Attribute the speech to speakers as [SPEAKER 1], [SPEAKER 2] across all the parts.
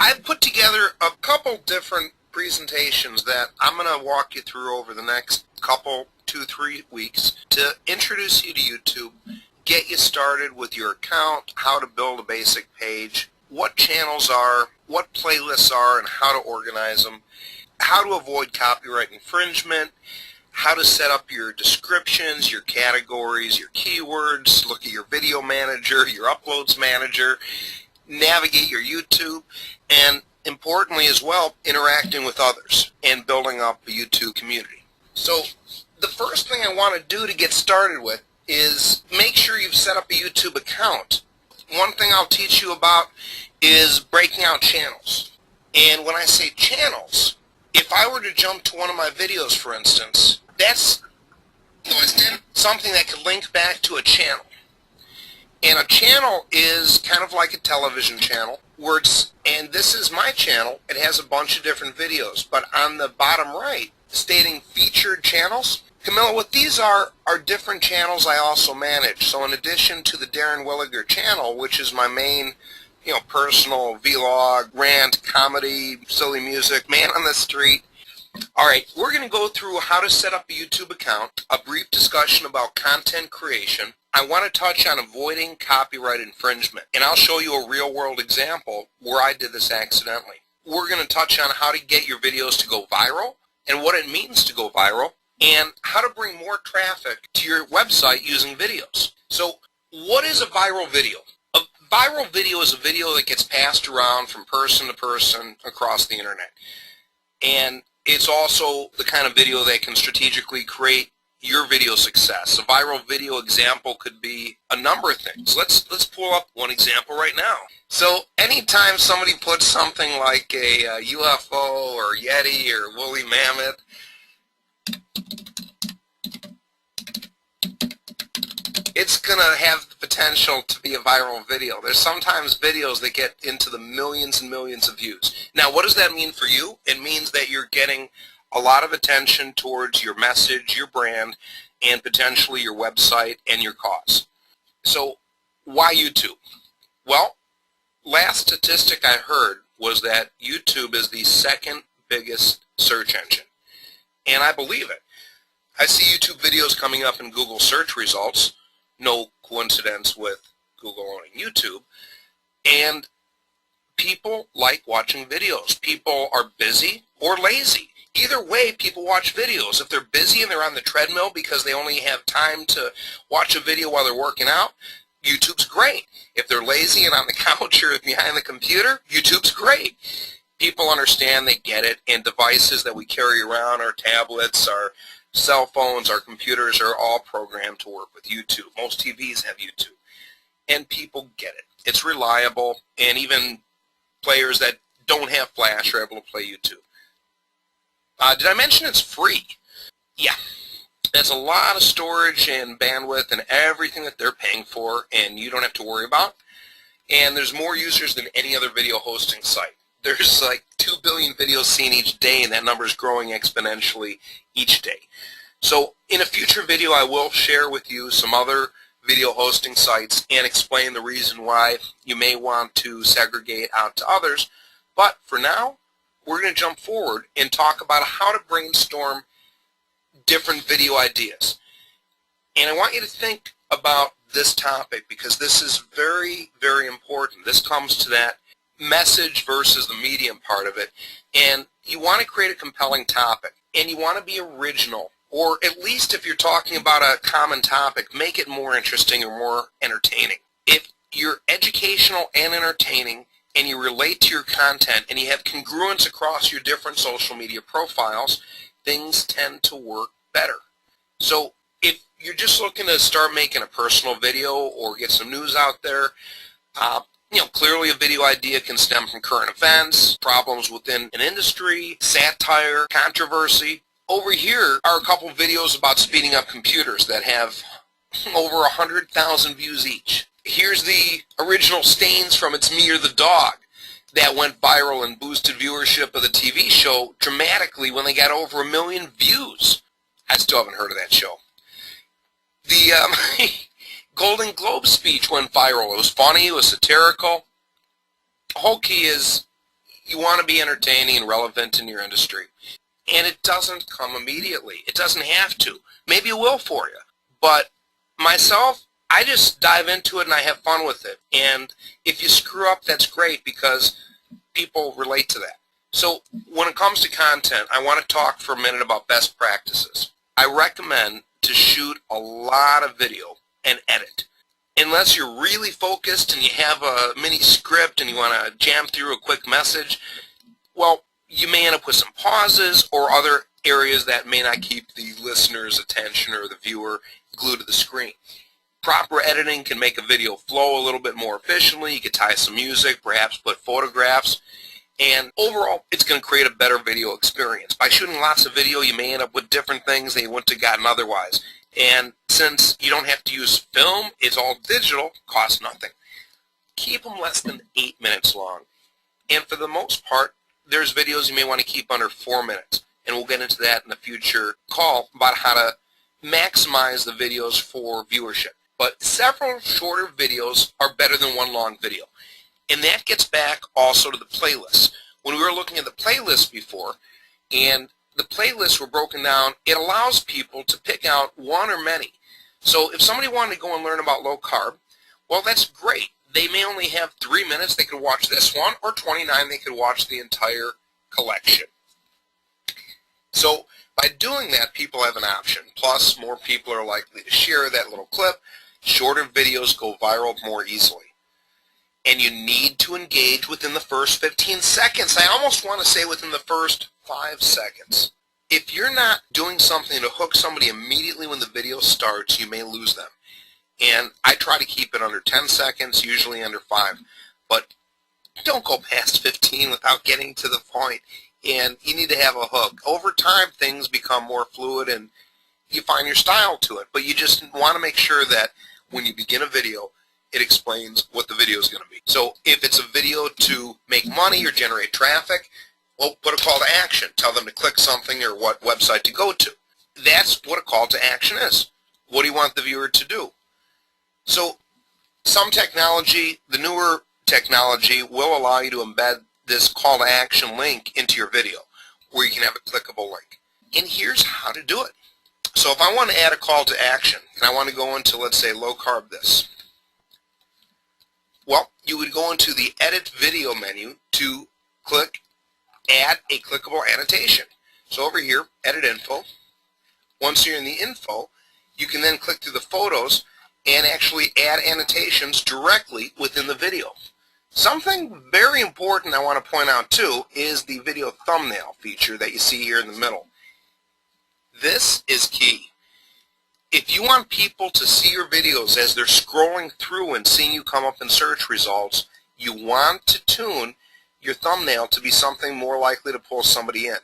[SPEAKER 1] I've put together a couple different presentations that I'm going to walk you through over the next couple, 2-3 weeks to introduce you to YouTube, get you started with your account, how to build a basic page, what channels are, what playlists are, and how to organize them, how to avoid copyright infringement, how to set up your descriptions, your categories, your keywords, look at your video manager, your uploads manager, navigate your YouTube, and importantly as well, interacting with others and building up a YouTube community. So the first thing I want to do to get started with is make sure you've set up a YouTube account. One thing I'll teach you about is breaking out channels. And when I say channels, if I were to jump to one of my videos, for instance, that's something that could link back to a channel. And a channel is kind of like a television channel, and this is my channel. It has a bunch of different videos, but on the bottom right, stating featured channels, Camilla, what these are different channels I also manage. So in addition to the Darren Williger channel, which is my main, personal vlog, rant, comedy, silly music, man on the street. All right, we're going to go through how to set up a YouTube account, a brief discussion about content creation. I want to touch on avoiding copyright infringement, and I'll show you a real-world example where I did this accidentally. We're going to touch on how to get your videos to go viral and what it means to go viral, and how to bring more traffic to your website using videos. So what is a viral video? A viral video is a video that gets passed around from person to person across the internet. And it's also the kind of video that can strategically create your video success. A viral video example could be a number of things. Let's pull up one example right now. So anytime somebody puts something like a UFO or Yeti or woolly mammoth, it's going to have the potential to be a viral video. There's sometimes videos that get into the millions and millions of views. Now, what does that mean for you? It means that you're getting a lot of attention towards your message, your brand, and potentially your website and your cause. So why YouTube? Well, last statistic I heard was that YouTube is the second biggest search engine. And I believe it. I see YouTube videos coming up in Google search results. No coincidence with Google owning YouTube. And people like watching videos. People are busy or lazy. Either way, people watch videos. If they're busy and they're on the treadmill because they only have time to watch a video while they're working out, YouTube's great. If they're lazy and on the couch or behind the computer, YouTube's great. People understand, they get it, and devices that we carry around, our tablets, our cell phones, our computers are all programmed to work with YouTube. Most TVs have YouTube, and people get it. It's reliable, and even players that don't have Flash are able to play YouTube. Did I mention it's free? Yeah. There's a lot of storage and bandwidth and everything that they're paying for, and you don't have to worry about. And there's more users than any other video hosting site. There's like 2 billion videos seen each day, and that number is growing exponentially each day. So in a future video, I will share with you some other video hosting sites and explain the reason why you may want to segregate out to others. But for now, we're going to jump forward and talk about how to brainstorm different video ideas. And I want you to think about this topic because this is very, very important. This comes to that message versus the medium part of it. And you want to create a compelling topic. And you want to be original. Or at least if you're talking about a common topic, make it more interesting or more entertaining. If you're educational and entertaining, and you relate to your content, and you have congruence across your different social media profiles, things tend to work better. So if you're just looking to start making a personal video or get some news out there, clearly a video idea can stem from current events, problems within an industry, satire, controversy. Over here are a couple videos about speeding up computers that have over 100,000 views each. Here's the original Stains from It's Me or the Dog that went viral and boosted viewership of the TV show dramatically when they got over 1 million views. I still haven't heard of that show. The Golden Globe speech went viral. It was funny, it was satirical. The whole key is You want to be entertaining and relevant in your industry. And it doesn't come immediately. It doesn't have to. Maybe it will for you. But myself, I just dive into it and I have fun with it. And if you screw up, that's great because people relate to that. So when it comes to content, I want to talk for a minute about best practices. I recommend to shoot a lot of video and edit. Unless you're really focused and you have a mini script and you want to jam through a quick message, well, you may end up with some pauses or other areas that may not keep the listener's attention or the viewer glued to the screen. Proper editing can make a video flow a little bit more efficiently. You could tie some music, perhaps put photographs, and overall it's going to create a better video experience. By shooting lots of video, you may end up with different things that you wouldn't have gotten otherwise. And since you don't have to use film, it's all digital, costs nothing. Keep them less than 8 minutes long. And for the most part, there's videos you may want to keep under 4 minutes. And we'll get into that in a future call about how to maximize the videos for viewership. But several shorter videos are better than one long video. And that gets back also to the playlists. When we were looking at the playlists before, and the playlists were broken down, it allows people to pick out one or many. So if somebody wanted to go and learn about low carb, well, that's great. They may only have 3 minutes. They could watch this one, or 29, they could watch the entire collection. So by doing that, people have an option. Plus, more people are likely to share that little clip. Shorter videos go viral more easily. And you need to engage within the first 15 seconds. I almost want to say within the first 5 seconds. If you're not doing something to hook somebody immediately when the video starts, you may lose them. And I try to keep it under 10 seconds, usually under 5. But don't go past 15 without getting to the point. And you need to have a hook. Over time, things become more fluid and you find your style to it. But you just want to make sure that when you begin a video, it explains what the video is going to be. So if it's a video to make money or generate traffic, well, put a call to action. Tell them to click something or what website to go to. That's what a call to action is. What do you want the viewer to do? So some technology, the newer technology, will allow you to embed this call to action link into your video where you can have a clickable link. And here's how to do it. So if I want to add a call to action and I want to go into, let's say, low carb this, well, you would go into the edit video menu to click add a clickable annotation. So over here, edit info. Once you're in the info, you can then click through the photos and actually add annotations directly within the video. Something very important I want to point out too is the video thumbnail feature that you see here in the middle. This is key. If you want people to see your videos as they're scrolling through and seeing you come up in search results, you want to tune your thumbnail to be something more likely to pull somebody in.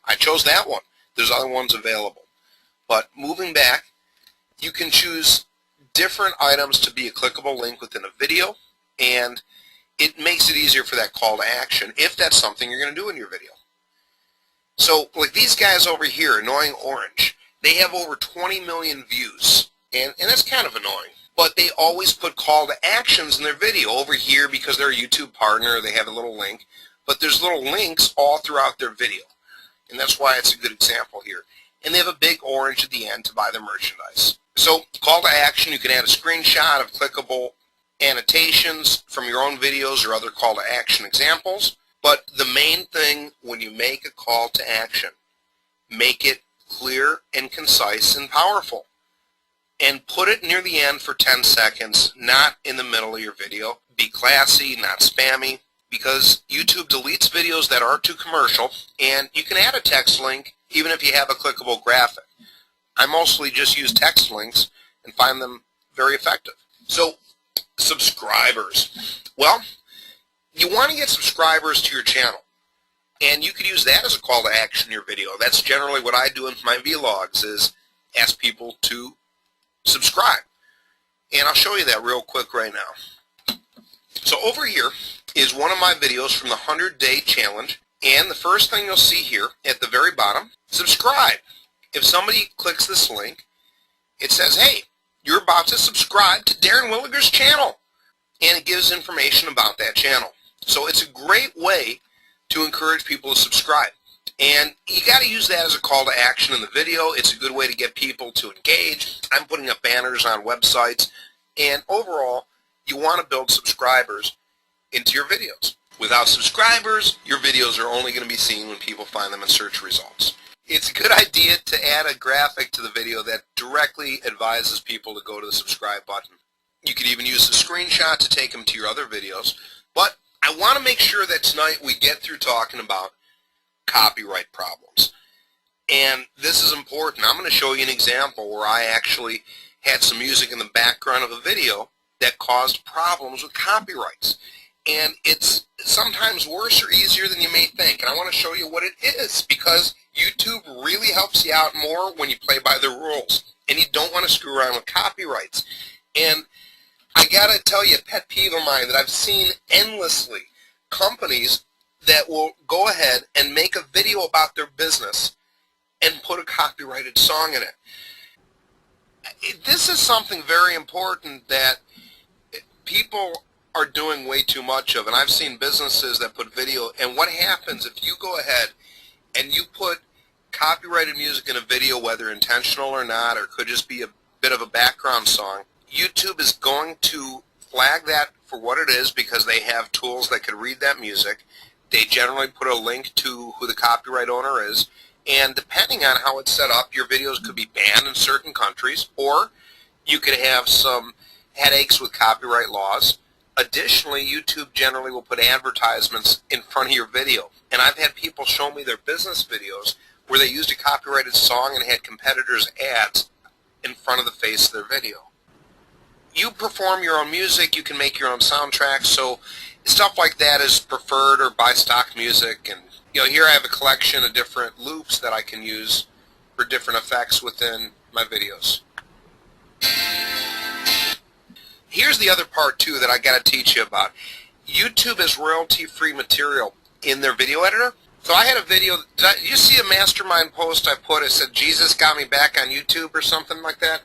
[SPEAKER 1] I chose that one. There's other ones available. But moving back, you can choose different items to be a clickable link within a video, and it makes it easier for that call to action if that's something you're going to do in your video. So like these guys over here, Annoying Orange, they have over 20 million views, and that's kind of annoying. But they always put call to actions in their video over here because they're a YouTube partner, they have a little link, but there's little links all throughout their video. And that's why it's a good example here. And they have a big orange at the end to buy their merchandise. So call to action, you can add a screenshot of clickable annotations from your own videos or other call to action examples. But the main thing when you make a call to action, make it clear and concise and powerful. And put it near the end for 10 seconds, not in the middle of your video. Be classy, not spammy, because YouTube deletes videos that are too commercial, and you can add a text link even if you have a clickable graphic. I mostly just use text links and find them very effective. So, subscribers. Well, you want to get subscribers to your channel, and you could use that as a call to action in your video. That's generally what I do in my vlogs, is ask people to subscribe. And I'll show you that real quick right now. So over here is one of my videos from the 100-day challenge, and the first thing you'll see here at the very bottom, subscribe. If somebody clicks this link, it says, hey, you're about to subscribe to Darren Williger's channel, and it gives information about that channel. So it's a great way to encourage people to subscribe. And you got to use that as a call to action in the video. It's a good way to get people to engage. I'm putting up banners on websites. And overall, you want to build subscribers into your videos. Without subscribers, your videos are only going to be seen when people find them in search results. It's a good idea to add a graphic to the video that directly advises people to go to the subscribe button. You could even use a screenshot to take them to your other videos. But I want to make sure that tonight we get through talking about copyright problems. And this is important. I'm going to show you an example where I actually had some music in the background of a video that caused problems with copyrights. And it's sometimes worse or easier than you may think. And I want to show you what it is, because YouTube really helps you out more when you play by the rules. And you don't want to screw around with copyrights. And I got to tell you a pet peeve of mine that I've seen endlessly. Companies that will go ahead and make a video about their business and put a copyrighted song in it. This is something very important that people are doing way too much of, and I've seen businesses that put video, and what happens if you go ahead and you put copyrighted music in a video, whether intentional or not, or could just be a bit of a background song, YouTube is going to flag that for what it is because they have tools that could read that music. They generally put a link to who the copyright owner is, and depending on how it's set up, your videos could be banned in certain countries, or you could have some headaches with copyright laws. Additionally, YouTube generally will put advertisements in front of your video, and I've had people show me their business videos where they used a copyrighted song and had competitors' ads in front of the face of their video. You perform your own music, you can make your own soundtracks, so stuff like that is preferred, or buy stock music. And here I have a collection of different loops that I can use for different effects within my videos. Here's the other part too that I got to teach you about. YouTube is royalty-free material in their video editor. So I had a video, did you see a Mastermind post I put? It said Jesus got me back on YouTube or something like that.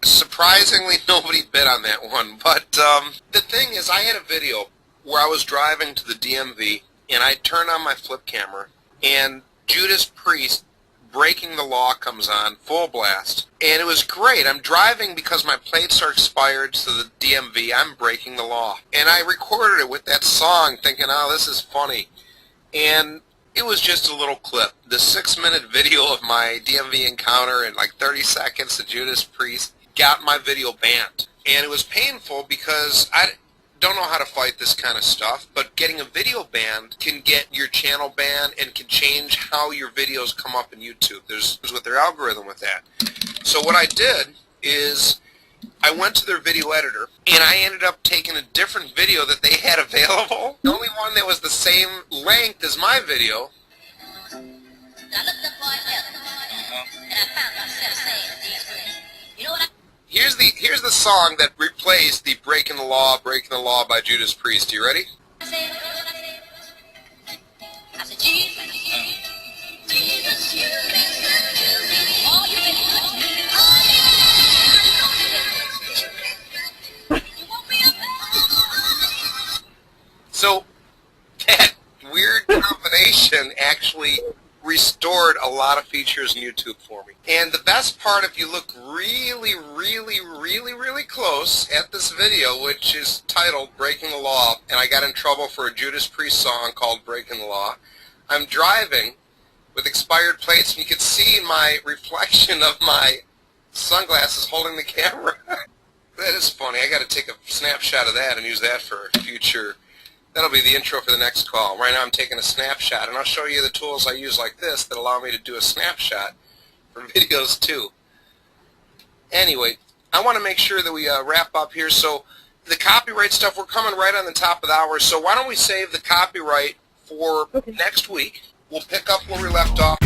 [SPEAKER 1] Surprisingly, nobody bid on that one. But the thing is, I had a video where I was driving to the DMV, and I turned on my flip camera, and Judas Priest, Breaking the Law, comes on, full blast. And it was great. I'm driving because my plates are expired to the DMV. I'm breaking the law. And I recorded it with that song thinking, oh, this is funny. And it was just a little clip. The 6-minute video of my DMV encounter in like 30 seconds to Judas Priest got my video banned. And it was painful because I don't know how to fight this kind of stuff, but getting a video banned can get your channel banned and can change how your videos come up in YouTube. There's with their algorithm with that. So what I did is I went to their video editor, and I ended up taking a different video that they had available, the only one that was the same length as my video. I looked up for and I found myself saying these words. You know what Here's the song that replaced the Breaking the Law by Judas Priest. You ready? I said, Jesus, Jesus, you So that weird combination actually restored a lot of features in YouTube for me. And the best part, if you look really, really, really, really close at this video, which is titled Breaking the Law, and I got in trouble for a Judas Priest song called Breaking the Law, I'm driving with expired plates, and you can see my reflection of my sunglasses holding the camera. That is funny. I got to take a snapshot of that and use that for future. That'll be the intro for the next call. Right now I'm taking a snapshot, and I'll show you the tools I use like this that allow me to do a snapshot for videos too. Anyway, I want to make sure that we wrap up here. So the copyright stuff, we're coming right on the top of the hour, so why don't we save the copyright for next week. We'll pick up where we left off.